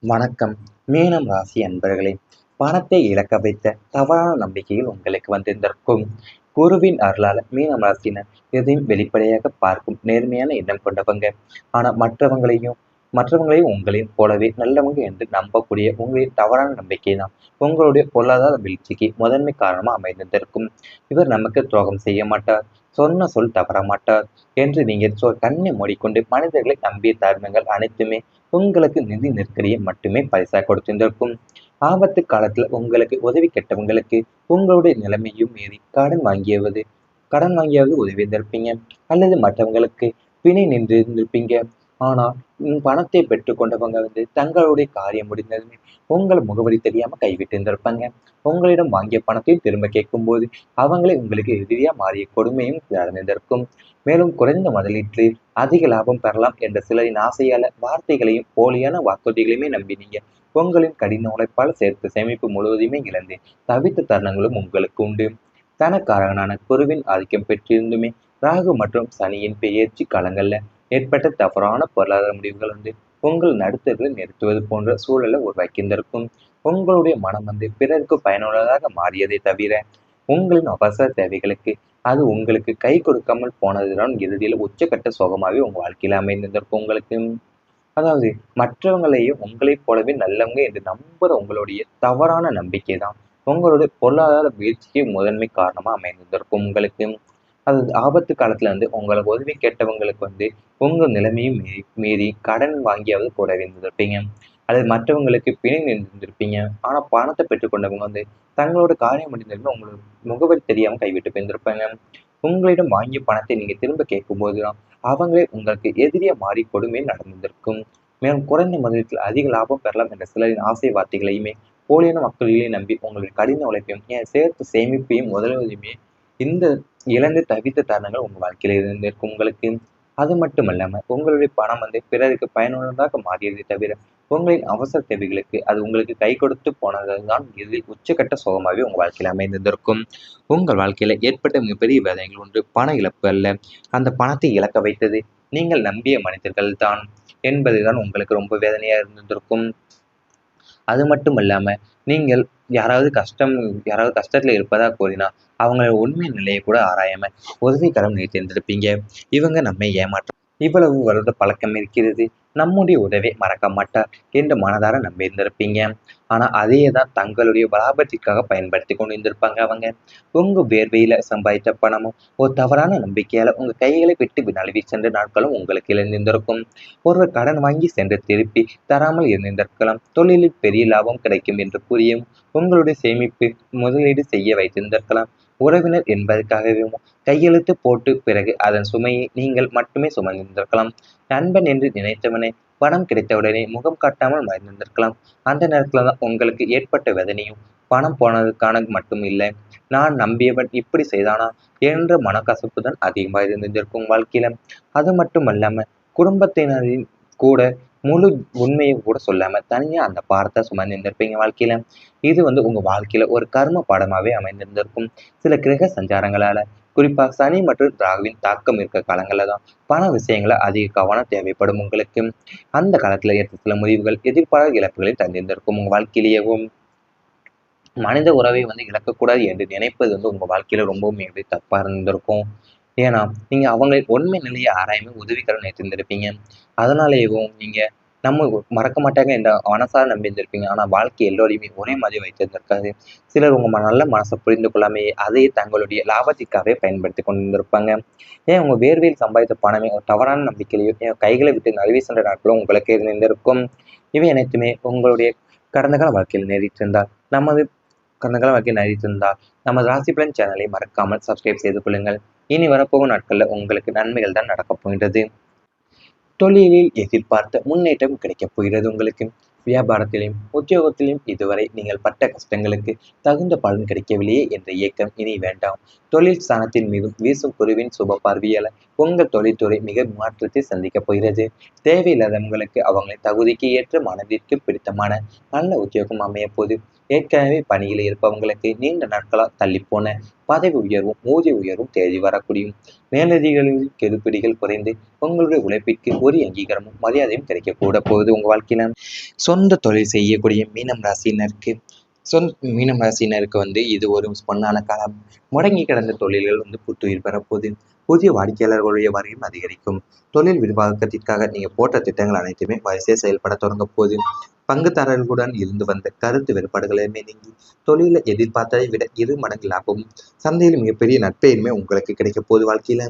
வணக்கம். மீனம் ராசி அன்பர்களே, பணத்தை இழக்க வைத்த தவறான நம்பிக்கையில் உங்களுக்கு வந்திருந்திருக்கும். குருவின் அருளால மீனம் ராசினர் எதையும் வெளிப்படையாக பார்க்கும் நேர்மையான எண்ணம் கொண்டவங்க. ஆனா மற்றவங்களையும் உங்களையும் போலவே நல்லவங்க என்று நம்பக்கூடிய உங்களின் தவறான நம்பிக்கை தான் உங்களுடைய பொருளாதார வீழ்ச்சிக்கு முதன்மை காரணமா அமைந்திருக்கும். இவர் நமக்கு துரோகம் செய்ய மாட்டார், சொன்ன சொல் தவற மாட்டார் என்று நீங்க கண்ணை மூடிக்கொண்டு மனிதர்களை நம்பிய தருணங்கள் அனைத்துமே உங்களுக்கு நிதி நெருக்கடியை மட்டுமே பரிசா கொடுத்திருந்திருக்கும். ஆபத்து காலத்துல உங்களுக்கு உதவி கேட்டவங்களுக்கு உங்களுடைய நிலைமையும் மீறி கடன் வாங்கியாவது உதவி இருந்திருப்பீங்க, அல்லது மற்றவங்களுக்கு பிணை நின்றிருந்திருப்பீங்க. ஆனா பணத்தை பெற்றுக்கொண்டவங்க தங்களுடைய காரியம் முடிந்ததுமே உங்களை முகவரி தெரியாம கைவிட்டு இருந்திருப்பாங்க. உங்களிடம் வாங்கிய பணத்தையும் திரும்ப கேட்கும்போது அவங்களே உங்களுக்கு எதிரியா மாறிய கொடுமையும் நடந்திருக்கும். மேலும் குறைந்த முதலீட்டில் அதிக லாபம் பெறலாம் என்ற சிலரின் ஆசையால வார்த்தைகளையும் போலியான வாக்குறுதிகளையுமே நம்பினீங்க. உங்களின் கடின உழைப்பால் சேர்த்து சேமிப்பு முழுவதுமே இழந்து தவித்த தருணங்களும் உங்களுக்கு உண்டு. தனக்காரகனான குருவின் ஆதிக்கம் பெற்றிருந்துமே ராகு மற்றும் சனியின் பெயர்ச்சி காலங்கள்ல ஏற்பட்ட தவறான பொருளாதார முடிவுகள் உங்கள் நடுத்தர்களை நிறுத்துவது போன்ற சூழலை உருவாக்கியிருந்திருக்கும். உங்களுடைய மனம் பிறருக்கு பயனுள்ளதாக மாறியதை தவிர உங்களின் அவசர தேவைகளுக்கு அது உங்களுக்கு கை கொடுக்காமல் போனதுதான் இறுதியில் உச்சக்கட்ட சோகமாகவே உங்க வாழ்க்கையில அமைந்திருந்திருக்கும் உங்களுக்கு. அதாவது மற்றவங்களையும் உங்களைப் போலவே நல்லவங்க என்று நம்புற உங்களுடைய தவறான நம்பிக்கை தான் உங்களுடைய பொருளாதார வீழ்ச்சிக்கு முதன்மை காரணமா அமைந்திருக்கும் உங்களுக்கு. அது ஆபத்து காலத்துல உங்களுக்கு உதவி கேட்டவங்களுக்கு உங்க நிலைமையும் மீறி கடன் வாங்கியாவது கூடவே இருந்திருப்பீங்க, அல்லது மற்றவங்களுக்கு பிணை நின்றிருப்பீங்க. ஆனா பணத்தை பெற்றுக்கொண்டவங்க தங்களோட காரியம் முடிந்ததுன்னு உங்களுக்கு முகவரி தெரியாம கைவிட்டு போயிருந்திருப்பாங்க. உங்களிடம் வாங்கிய பணத்தை நீங்க திரும்ப கேட்கும்போது தான் அவங்களே உங்களுக்கு எதிரியா மாறி கொடுமை நடந்திருக்கும். மேலும் குறைந்த முதலீட்டில் அதிக லாபம் பெறலாம் என்ற சிலரின் ஆசை வார்த்தைகளையுமே போலியான மக்களையும் நம்பி உங்களுடைய கடின உழைப்பையும் சேர்த்து சேமிப்பையும் முதலுதவியுமே இந்த இழந்து தவித்த தருணங்கள் உங்க வாழ்க்கையில இருந்திருக்கும் உங்களுக்கு. அது மட்டுமல்லாம உங்களுடைய பணம் பிறருக்கு பயனுள்ளதாக மாறியதை தவிர உங்களின் அவசர தேவைகளுக்கு அது உங்களுக்கு கை கொடுத்து போனதுதான் இறுதியில் உச்சக்கட்ட சோகமாகவே உங்க வாழ்க்கையில அமைந்திருந்திருக்கும். உங்கள் வாழ்க்கையில ஏற்பட்ட மிகப்பெரிய வேதனைகள் ஒன்று பண இழப்பு அல்ல, அந்த பணத்தை இழக்க வைத்தது நீங்கள் நம்பிய மனிதர்கள் தான் என்பதுதான் உங்களுக்கு ரொம்ப வேதனையா இருந்திருக்கும். அது மட்டும் இல்லாம நீங்கள் யாராவது கஷ்டத்துல இருப்பதா கூறினா அவங்களோட உண்மை நிலையை கூட ஆராயாம உதவிக்கரம் நீட்டிருந்திருப்பீங்க. இவங்க நம்மை ஏமாற்ற இவ்வளவு வருட பழக்கம் இருக்கிறது, நம்முடைய உதவை மறக்க மாட்டார் என்று மனதார நம்பியிருந்திருப்பீங்க. ஆனா அதையே தான் தங்களுடைய லாபத்திற்காக பயன்படுத்தி கொண்டு இருந்திருப்பாங்க அவங்க. உங்க வேர்வையில சம்பாதித்த பணமும் ஒரு தவறான நம்பிக்கையால உங்க கைகளை விட்டு நழுவி சென்ற நாட்களும் உங்களுக்கு இழந்திருந்திருக்கும். ஒருவர் கடன் வாங்கி சென்று திருப்பி தராமல் இருந்திருக்கலாம். தொழிலில் பெரிய லாபம் கிடைக்கும் என்று கூறியும் உங்களுடைய சேமிப்பு முதலீடு செய்ய வைத்திருந்திருக்கலாம். உறவினர் என்பதற்காகவே கையெழுத்து போட்டு பிறகு அதன் சுமையை நீங்கள் மட்டுமே சுமந்திருந்திருக்கலாம். நண்பன் என்று நினைத்தவனை பணம் கிடைத்தவுடனே முகம் காட்டாமல் மறைந்திருந்திருக்கலாம். அந்த நேரத்துல தான் உங்களுக்கு ஏற்பட்ட வேதனையும் பணம் போனதுக்கான மட்டும் இல்லை, நான் நம்பியவன் இப்படி செய்தானா என்ற மனக்கசப்பு தான் அதிகமாக இருந்திருக்கும் வாழ்க்கையில. அது மட்டும் அல்லாம குடும்பத்தினரின் கூட முழு உண்மையை கூட சொல்லாம தனியா அந்த பாரத்தை சுமந்திருந்திருப்பீங்க வாழ்க்கையில. இது உங்க வாழ்க்கையில ஒரு கர்ம பாடமாவே அமைந்திருந்திருக்கும். சில கிரக சஞ்சாரங்களால, குறிப்பா சனி மற்றும் ராகுவின் தாக்கம் இருக்க காலங்கள்ல தான் பண விஷயங்கள அதிக கவனம் தேவைப்படும் உங்களுக்கு. அந்த காலத்துல எடுத்த சில முடிவுகள் எதிர்பாராத இழப்புகளை தந்திருந்திருக்கும் உங்க வாழ்க்கையிலேயேவும். மனித உறவை இழக்கக்கூடாது என்று நினைப்பது உங்க வாழ்க்கையில ரொம்பவும் மிக தப்பா இருந்திருக்கும். ஏன்னா நீங்க அவங்களை உண்மை நிலையை ஆராயாம உதவிக்கரம் நினைத்திருந்திருப்பீங்க. அதனாலேயும் நீங்க நம்ம மறக்க மாட்டாங்க என்ற மனசார நம்பியிருந்திருப்பீங்க. ஆனா வாழ்க்கை எல்லோரையுமே ஒரே மாதிரி வைத்திருந்திருக்காது. சிலர் உங்க நல்ல மனசை புரிந்து கொள்ளாமே அதையே தங்களுடைய லாபத்திற்காகவே பயன்படுத்தி கொண்டிருப்பாங்க. ஏன் உங்க வேர்வையில் சம்பாதித்த பணமே ஒரு தவறான நம்பிக்கையிலையும் என் கைகளை விட்டு நழுவி சென்ற நாட்களும் உங்களுக்கு இருந்திருக்கும். இவை அனைத்துமே உங்களுடைய கடந்த கால வாழ்க்கையில் நேரிட்டிருந்தால் நமது ராசி பலன் சேனலை மறக்காமல் சப்ஸ்கிரைப் செய்து கொள்ளுங்கள். இனி வரப்போகும் நாட்கள்ல உங்களுக்கு நன்மைகள் தான் நடக்கப் போகின்றது. தொழிலில் எதிர்பார்த்த முன்னேற்றம் கிடைக்கப் போகிறது உங்களுக்கு. வியாபாரத்திலும் உத்தியோகத்திலும் இதுவரை நீங்கள் பட்ட கஷ்டங்களுக்கு தகுந்த பலன் கிடைக்கவில்லையே என்ற ஏக்கம் இனி வேண்டாம். தொழில் ஸ்தானத்தின் மீதும் வீசும் குருவின் சுப பார்வையால உங்கள் தொழில்துறை மிக மாற்றத்தை சந்திக்கப் போகிறது. தேவையில்லாதவங்களுக்கு அவங்களை தகுதிக்கு ஏற்ற மனதிற்கு பிடித்தமான நல்ல உத்தியோகம் அமைய போது ஏற்கனவே பணியில் இருப்பவங்களுக்கு நீண்ட நாட்களாக தள்ளிப்போன பதவி உயர்வும் ஊதிய உயர்வும் தேடி வரக்கூடியும். மேலதிகளின் கெடுபிடிகள் குறைந்து உங்களுடைய உழைப்பிற்கு ஒரு அங்கீகாரமும் மரியாதையும் கிடைக்கக்கூட போகுது உங்க வாழ்க்கையில. சொந்த தொழில் செய்யக்கூடிய மீனம் ராசினருக்கு இது ஒரு பொன்னான காலம். முடங்கி கிடந்த தொழில்கள் புத்துயிர் பெறப்போகுது. புதிய வாடிக்கையாளர்களுடைய வரையும் அதிகரிக்கும். தொழில் விரிவாக்கத்திற்காக நீங்க போட்ட திட்டங்கள் அனைத்துமே வரிசையை செயல்பட தொடங்க போகுது. பங்குதாரர்களுடன் இருந்து வந்த கருத்து வேறுபாடுகளுமே நீங்கி தொழில எதிர்பார்த்ததை விட 2 மடங்கு லாபமும் சந்தையில் மிகப்பெரிய நற்பெயருமே உங்களுக்கு கிடைக்க போகுது வாழ்க்கையில.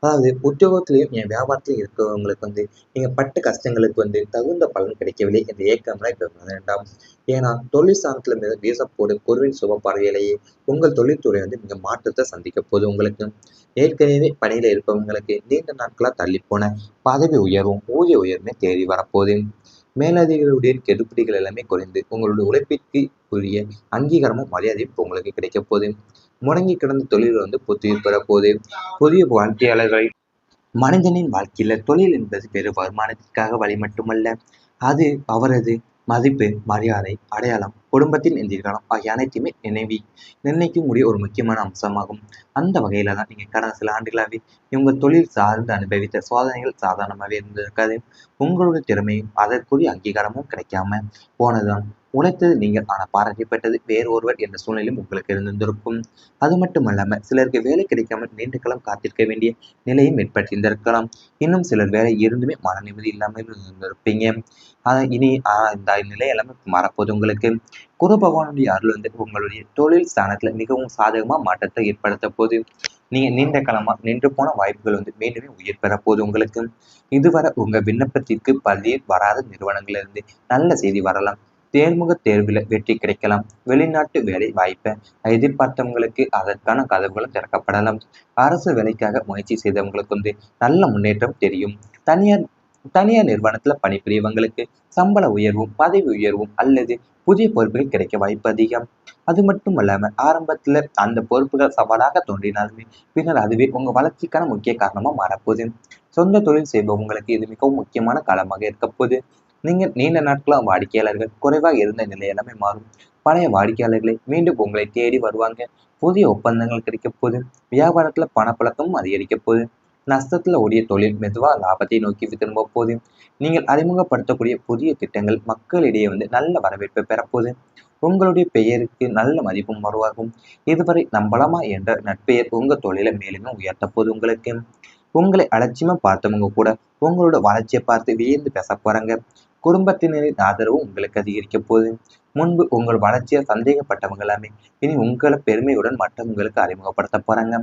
அதாவது உத்தியோகத்திலையும் என் வியாபாரத்திலையும் இருக்கிறவங்களுக்கு நீங்க பட்ட கஷ்டங்களுக்கு தகுந்த பலன் கிடைக்கவில்லை என்ற ஏக்கம்லாம் இப்ப வேண்டாம். ஏன்னா தொழில் சாணத்துல மீது வீசப்போடும் குருவின் சுப பார்வையிலேயே உங்கள் தொழில்துறை மிக மாற்றத்தை சந்திக்க போகுது உங்களுக்கு. ஏற்கனவே பணியில இருப்பவங்களுக்கு நீண்ட நாட்களா தள்ளி போன பதவி உயர்வும் ஊதிய உயர்வுமே தேடி வரப்போகுது. மேலதிகளுடைய கெடுபிடிகள் எல்லாமே குறைந்து உங்களுடைய உழைப்பிற்கு உரிய அங்கீகாரமும் மரியாதையும் உங்களுக்கு கிடைக்க போகுது. முடங்கி கிடந்த தொழில் புத்துயிர் பெற போகுது. புதிய வாழ்க்கையாளர்கள் மனிதனின் வாழ்க்கையில தொழில் என்பது வெறும் வருமானத்திற்காக வழி மட்டுமல்ல. அது அவரது மதிப்பு, மரியாதை, அடையாளம், குடும்பத்தின் எதிர்காலம் ஆகிய அனைத்தையுமே நிர்ணயிக்கக்கூடிய ஒரு முக்கியமான அம்சமாகும். அந்த வகையில தான் நீங்க கடந்த சில ஆண்டுகளாவே உங்க தொழில் சார்ந்து அனுபவித்த சோதனைகள் சாதாரணமாகவே இருந்திருக்காது. உங்களுடைய திறமையும் அதற்குரிய அங்கீகாரமும் கிடைக்காம போனதுதான். உழைத்தது நீங்கள் ஆனால் பாராட்டப்பட்டது வேறு ஒருவர் என்ற சூழ்நிலையும் உங்களுக்கு இருந்திருக்கும். அது மட்டுமல்லாம சிலருக்கு வேலை கிடைக்காமல் நீண்ட காலம் காத்திருக்க வேண்டிய நிலையும் ஏற்பட்டிருந்திருக்கலாம். இன்னும் சிலர் வேலை இருந்துமே மன நிம்மதி இல்லாமல் இருந்திருப்பீங்க. இனி இந்த நிலை எல்லாமே மாறப்போகுது உங்களுக்கு. குரு பகவானுடைய அருள் உங்களுடைய தொழில் ஸ்தானத்துல மிகவும் சாதகமா மாற்றத்தை ஏற்படுத்த போது நீங்க நீண்ட காலமா நின்று போன வாய்ப்புகள் மீண்டுமே உயிர் பெற போகுது உங்களுக்கு. இதுவரை உங்க விண்ணப்பத்திற்கு பதில் வராத நிறுவனங்களிலிருந்து நல்ல செய்தி வரலாம். தேர்முக தேர்வில் வெற்றி கிடைக்கலாம். வெளிநாட்டு வேலை வாய்ப்பை எதிர்பார்த்தவங்களுக்கு அதற்கான கதவுகளும் திறக்கப்படலாம். அரசு வேலைக்காக முயற்சி செய்தவங்களுக்கு நல்ல முன்னேற்றம் தெரியும். தனியார் தனியார் நிறுவனத்துல பணிபுரியவங்களுக்கு சம்பள உயர்வும் பதவி உயர்வும் அல்லது புதிய பொறுப்புகள் கிடைக்க வாய்ப்பு அதிகம். அது மட்டும் இல்லாம ஆரம்பத்துல அந்த பொறுப்புகள் சவாலாக தோன்றினாலுமே பின்னர் அதுவே உங்க வளர்ச்சிக்கான முக்கிய காரணமா மாறப்போகுது. சொந்த தொழில் செய்பவங்களுக்கு இது மிகவும் முக்கியமான காலமாக இருக்க போகுது. நீங்க நீண்ட நாட்களா வாடிக்கையாளர்கள் குறைவாக இருந்த நிலை எல்லாமே மாறும். பழைய வாடிக்கையாளர்களை மீண்டும் உங்களை தேடி வருவாங்க. புதிய ஒப்பந்தங்கள் கிடைக்க போகுது. வியாபாரத்துல பணப்பழக்கமும் அதிகரிக்க போகுது. நஷ்டத்துல ஓடிய தொழில் மெதுவா லாபத்தை நோக்கி திரும்ப போகுது. நீங்கள் அறிமுகப்படுத்தக்கூடிய புதிய திட்டங்கள் மக்களிடையே நல்ல வரவேற்பை பெறப்போகுது. உங்களுடைய பெயருக்கு நல்ல மதிப்பும் உருவாகும். இதுவரை நம்பலாமா என்ற நட்பெயர் உங்க தொழிலை மேலுமே உயர்த்த போகுது உங்களுக்கு. உங்களை அலட்சியமா பார்த்தவங்க கூட உங்களோட வளர்ச்சியை பார்த்து வியந்து பேச போறாங்க. குடும்பத்தினரின் ஆதரவு உங்களுக்கு அதிகரிக்க போகுது. முன்பு உங்கள் வளர்ச்சியை சந்தேகப்பட்டவங்க எல்லாமே இனி உங்களை பெருமையுடன் மற்றவங்களுக்கு அறிமுகப்படுத்த போறாங்க.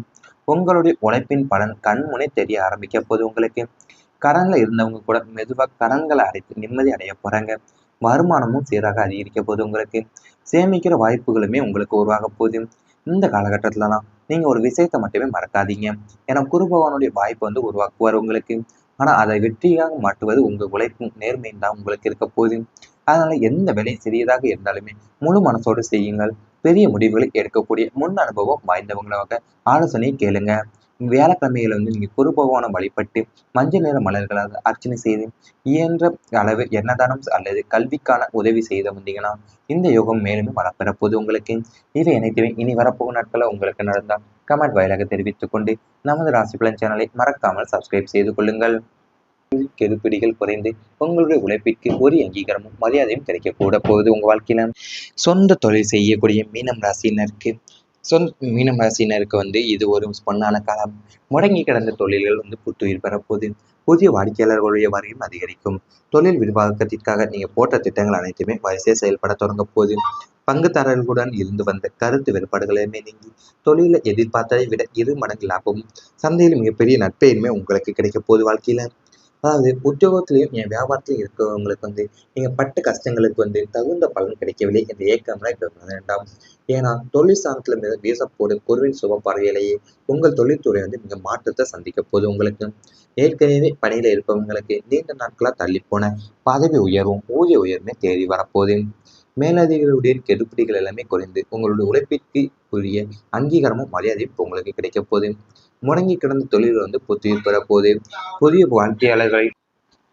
உங்களுடைய உழைப்பின் பலன் கண்முனை தெரிய ஆரம்பிக்க போகுது உங்களுக்கு. கடன்ல இருந்தவங்க கூட மெதுவா கடன்களை அடைத்து நிம்மதி அடைய போறாங்க. வருமானமும் சீராக அதிகரிக்க போகுது உங்களுக்கு. சேமிக்கிற வாய்ப்புகளுமே உங்களுக்கு உருவாக போகுது. இந்த காலகட்டத்துலலாம் நீங்க ஒரு விஷயத்தை மட்டுமே மறக்காதீங்க. ஏன்னா குரு பகவானுடைய வாய்ப்பு உருவாக்குவார் உங்களுக்கு. ஆனா அதை வெற்றியாக மாற்றுவது உங்க உழைப்பும் நேர்மையும் தான் உங்களுக்கு இருக்க போகுது. அதனால எந்த வேலை சிறியதாக இருந்தாலுமே முழு மனசோடு செய்யுங்கள். பெரிய முடிவுகளை எடுக்கக்கூடிய முன் அனுபவம் வாய்ந்தவங்களாக ஆலோசனை கேளுங்க. வியாழக்கிழமையில நீங்க குரு பகவானை வழிபட்டு மஞ்சள் நிற மலர்களாக அர்ச்சனை செய்து இயன்ற அளவு எண்ணதானம் அல்லது கல்விக்கான உதவி செய்து வந்தீங்கன்னா இந்த யோகம் மேலுமே வளப்பெற போது உங்களுக்கு. இவை அனைத்துமே இனி வரப்போகும் நாட்களில் உங்களுக்கு நடந்தால் கமெண்ட் வாயிலாக தெரிவித்துக் கொண்டு நமது ராசி பலன் சேனலை மறக்காமல் சப்ஸ்கிரைப் செய்து கொள்ளுங்கள். கெடுபிடிகள் குறைந்து உங்களுடைய உழைப்பிற்கு ஒரு அங்கீகாரமும் மரியாதையும் கிடைக்க கூட போகுது உங்க வாழ்க்கையில. சொந்த தொழில் செய்யக்கூடிய மீனம் ராசினருக்கு இது ஒரு பொன்னான காலம். முடங்கி கிடந்த தொழில்கள் புத்துயிர் பெறப்போகுது. புதிய வாடிக்கையாளர்களுடைய வரையும் அதிகரிக்கும். தொழில் விரிவாக்கத்திற்காக நீங்க போட்ட திட்டங்கள் அனைத்துமே வரிசையை செயல்பட தொடங்க போகுது. பங்குதாரர்களுடன் இருந்து வந்த கருத்து வேறுபாடுகளுமே நீங்கி தொழில எதிர்பார்த்ததை விட 2 மடங்கு லாபமும் சந்தையில் மிகப்பெரிய நற்பெயருமே உங்களுக்கு கிடைக்க போகுது வாழ்க்கையில. அதாவது உத்தியோகத்திலையும் என் வியாபாரத்திலையும் இருக்கிறவங்களுக்கு நீங்க பட்ட கஷ்டங்களுக்கு தகுந்த பலன் கிடைக்கவில்லை என்ற ஏக்கம்லாம் இப்ப வேண்டாம். ஏன்னா தொழில் சாணத்துல மீது வீசப்போடும் குருவின் சுப பார்வையிலேயே உங்கள் தொழில்துறை மிக மாற்றத்தை சந்திக்க போகுது உங்களுக்கு. ஏற்கனவே பணியில இருப்பவங்களுக்கு நீண்ட நாட்களா தள்ளி போன பதவி உயர்வும் ஊதிய உயர்வுமே தேடி வரப்போகுது. மேலதிகளுடைய கெடுபிடிகள் எல்லாமே குறைந்து உங்களுடைய உழைப்பிற்கு உரிய அங்கீகாரமும் மரியாதையும் உங்களுக்கு கிடைக்க போகுது. முடங்கி கிடந்த தொழில் புத்துயிர் பெற போகுது. புதிய வாழ்க்கையாளர்கள்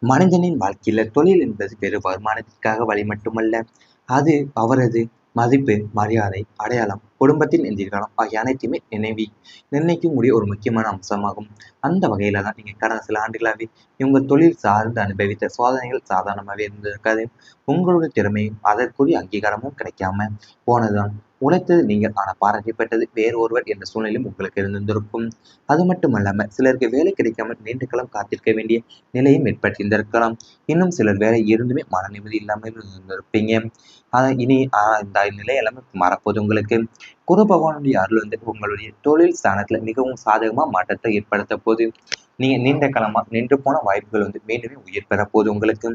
மனிதனின் வாழ்க்கையில தொழில் என்பது வெறும் வருமானத்திற்காக வழி மட்டுமல்ல. அது அவரது மதிப்பு, மரியாதை, அடையாளம், குடும்பத்தின் எதிர்காலம் ஆகிய அனைத்தையுமே நிர்ணயிக்கக்கூடிய ஒரு முக்கியமான அம்சமாகும். அந்த வகையில தான் நீங்க கடந்த சில ஆண்டுகளாவே உங்க தொழில் சார்ந்து அனுபவித்த சோதனைகள் சாதாரணமாவே இருந்திருக்காது. உங்களுடைய திறமையும் அதற்குரிய அங்கீகாரமும் கிடைக்காம போனதுதான். உழைத்தது நீங்கள், ஆனா பாராட்டப்பட்டது வேறு ஒருவர் என்ற சூழ்நிலையும் உங்களுக்கு இருந்திருக்கும். அது மட்டுமல்லாம சிலருக்கு வேலை கிடைக்காமல் நீண்ட காலம் காத்திருக்க வேண்டிய நிலையும் ஏற்பட்டிருந்திருக்கலாம். இன்னும் சிலர் வேலை இருந்துமே மன நிம்மதி இல்லாமல் இருந்திருப்பீங்க. இந்த நிலை எல்லாமே மாறப்போகுது உங்களுக்கு. குரு பகவானுடைய அருள் வந்து உங்களுடைய தொழில் ஸ்தானத்துல மிகவும் சாதகமா மாற்றத்தை ஏற்படுத்த போகுது. நீங்க நீண்ட காலமா நின்று போன வாய்ப்புகள் வந்து மீண்டுமே உயிர் பெற போகுது உங்களுக்கு.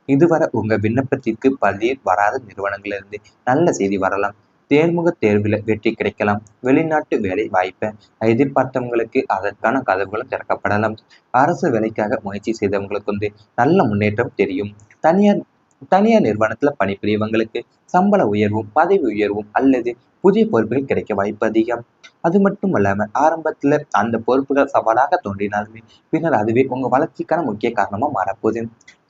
இதுவரை உங்க விண்ணப்பத்திற்கு பதில் வராத நிறுவனங்கள்ல இருந்து நல்ல செய்தி வரலாம். தேர்முக தேர்வுல வெற்றி கிடைக்கலாம். வெளிநாட்டு வேலை வாய்ப்பை எதிர்பார்த்தவங்களுக்கு அதற்கான கதவுகளும் திறக்கப்படலாம். அரசு வேலைக்காக முயற்சி செய்தவங்களுக்கு வந்து நல்ல முன்னேற்றம் தெரியும். தனியார் தனியார் நிறுவனத்துல பணிபுரியவங்களுக்கு சம்பள உயர்வும், பதவி உயர்வும் அல்லது புதிய பொறுப்புகள் கிடைக்க வாய்ப்பு அதிகம். அது மட்டும் இல்லாம ஆரம்பத்துல அந்த பொறுப்புகள் சவாலாக தோன்றினாலுமே பின்னர் அதுவே உங்க வளர்ச்சிக்கான முக்கிய காரணமா மாறப்போகுது.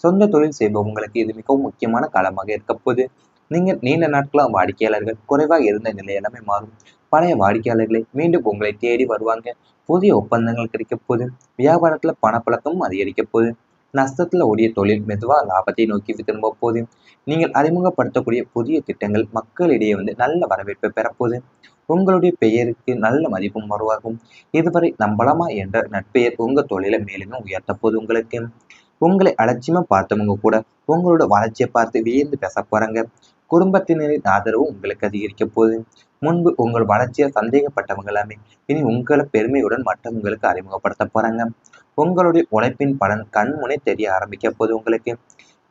சொந்த தொழில் செய்பவங்களுக்கு இது மிகவும் முக்கியமான காலமாக இருக்க போகுது. நீங்க நீண்ட நாட்களா வாடிக்கையாளர்கள் குறைவாக இருந்த நிலை எல்லாமே மாறும். பழைய வாடிக்கையாளர்களை மீண்டும் உங்களை தேடி வருவாங்க. புதிய ஒப்பந்தங்கள் கிடைக்க போகுது. வியாபாரத்துல பணப்பழக்கமும் அதிகரிக்க போகுது. நஷ்டத்துல ஓடிய தொழில் மெதுவா லாபத்தை நோக்கி திரும்ப போகுது. நீங்கள் அறிமுகப்படுத்தக்கூடிய புதிய திட்டங்கள் மக்களிடையே வந்து நல்ல வரவேற்பை பெறப்போகுது. உங்களுடைய பெயருக்கு நல்ல மதிப்பும் உருவாகும். இதுவரை நம்பலாமா என்ற நட்பெயர் உங்க தொழிலை மேலுமே உயர்த்த போகுது உங்களுக்கு. உங்களை அலட்சியமா பார்த்தவங்க கூட உங்களோட வளர்ச்சியை பார்த்து வியந்து பேச போறாங்க. குடும்பத்தினரின் ஆதரவும் உங்களுக்கு அதிகரிக்க போகுது. முன்பு உங்கள் வளர்ச்சியை சந்தேகப்பட்டவங்க எல்லாமே இனி உங்களை பெருமையுடன் மற்றவங்களுக்கு அறிமுகப்படுத்த போறாங்க. உங்களுடைய உழைப்பின் பலன் கண்முனே தெரிய ஆரம்பிக்க போகுது உங்களுக்கு.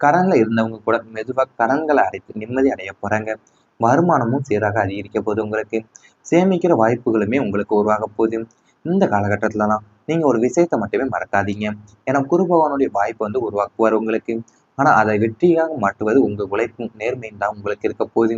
கடன்ல இருந்தவங்க கூட மெதுவா கடன்களை அடைத்து நிம்மதி அடைய போறாங்க. வருமானமும் சீராக அதிகரிக்க போகுது உங்களுக்கு. சேமிக்கிற வாய்ப்புகளுமே உங்களுக்கு உருவாக போகுது. இந்த காலகட்டத்துலலாம் நீங்க ஒரு விஷயத்த மட்டுமே மறக்காதீங்க. ஏன்னா குரு பகவானுடைய வாய்ப்பு வந்து உருவாக்குவார் உங்களுக்கு. ஆனா அதை வெற்றியாக மாற்றுவது உங்க உழைப்பும் நேர்மையும் தான் உங்களுக்கு இருக்க போகுது.